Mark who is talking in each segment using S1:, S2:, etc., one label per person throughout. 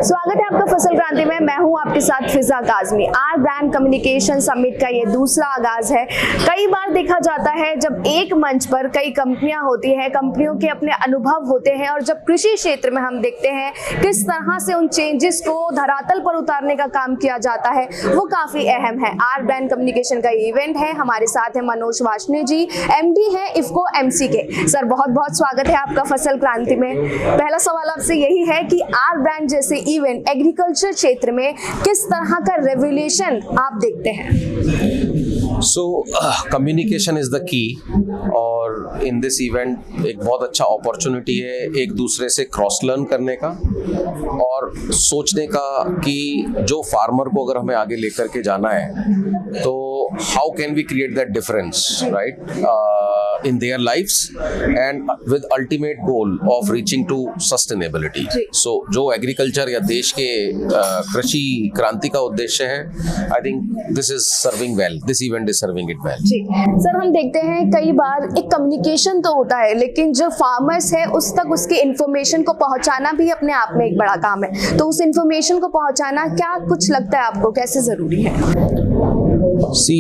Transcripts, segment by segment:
S1: स्वागत है आपका फसल क्रांति में। मैं हूं आपके साथ Fiza Kazmi. R brand communication summit का ये दूसरा आगाज है। कई बार देखा जाता है जब एक मंच पर कई कंपनियां होती हैं, कंपनियों के अपने अनुभव होते हैं, और जब कृषि क्षेत्र में हम देखते हैं किस तरह से उन चेंजेस को धरातल पर उतारने का काम किया जाता है, वो काफी अहम है। आर ब्रांड कम्युनिकेशन का इवेंट है। हमारे साथ है मनोज वाशनी जी, MD है इफको MC के। सर बहुत बहुत स्वागत है आपका फसल क्रांति में। पहला सवाल आपसे यही है कि आर ब्रांड जैसे इवेंट एग्रीकल्चर क्षेत्र में किस तरह का रेवोल्यूशन आप देखते हैं?
S2: So communication is the key, और इन दिस इवेंट एक बहुत अच्छा अपॉर्चुनिटी है एक दूसरे से क्रॉस लर्न करने का और सोचने का कि जो फार्मर को अगर हमें आगे लेकर के जाना है तो how can we create that difference, right, in their lives and with ultimate goal of reaching to sustainability. So जो एग्रीकल्चर या देश के कृषि क्रांति का उद्देश्य है, I think this is serving well, this event is serving it well.
S1: जी सर, हम देखते हैं कई बार एक कम्युनिकेशन तो होता है, लेकिन जो फार्मर्स है उस तक उसकी इंफॉर्मेशन को पहुंचाना भी अपने आप में एक बड़ा काम है। तो उस इंफॉर्मेशन को पहुंचाना क्या कुछ लगता है आपको कैसे जरूरी है?
S2: सी,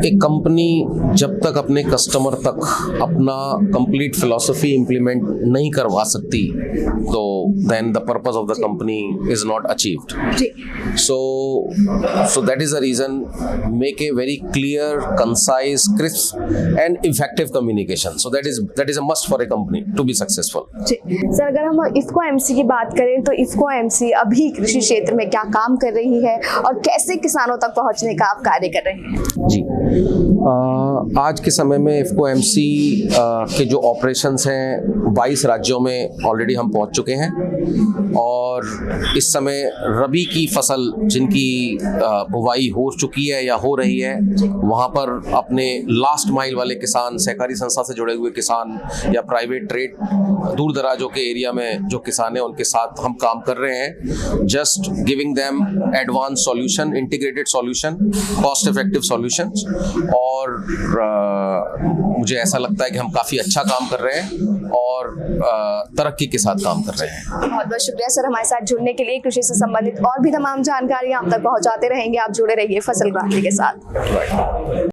S2: एक कंपनी जब तक अपने कस्टमर तक अपना कंप्लीट फिलॉसफी इम्प्लीमेंट नहीं करवा सकती तो then the purpose of the company is not achieved. So that is the reason, make a very clear, concise, crisp and effective communication. So that is a must for a company to be successful.
S1: Sir अगर हम IFFCO MC की बात करें तो IFFCO MC अभी कृषि क्षेत्र में क्या काम कर रही है और कैसे किसानों तक पहुंचने का आप कार्य कर रहे हैं?
S2: जी, आज के समय में इफको MC के जो ऑपरेशंस हैं 22 राज्यों में ऑलरेडी हम पहुंच चुके हैं, और इस समय रबी की फसल जिनकी बुवाई हो चुकी है या हो रही है, वहाँ पर अपने लास्ट माइल वाले किसान, सहकारी संस्था से जुड़े हुए किसान या प्राइवेट ट्रेड, दूर दराजों के एरिया में जो किसान हैं उनके साथ हम काम कर रहे हैं, just giving them advance solution, integrated solution, cost effective solutions. और मुझे ऐसा लगता है कि हम काफ़ी अच्छा काम कर रहे हैं और तरक्की के साथ काम कर रहे हैं।
S1: बहुत बहुत शुक्रिया सर हमारे साथ जुड़ने के लिए। कृषि से संबंधित और भी तमाम जानकारियां आप तक पहुंचाते रहेंगे। आप जुड़े रहिए फसल क्रांति के साथ।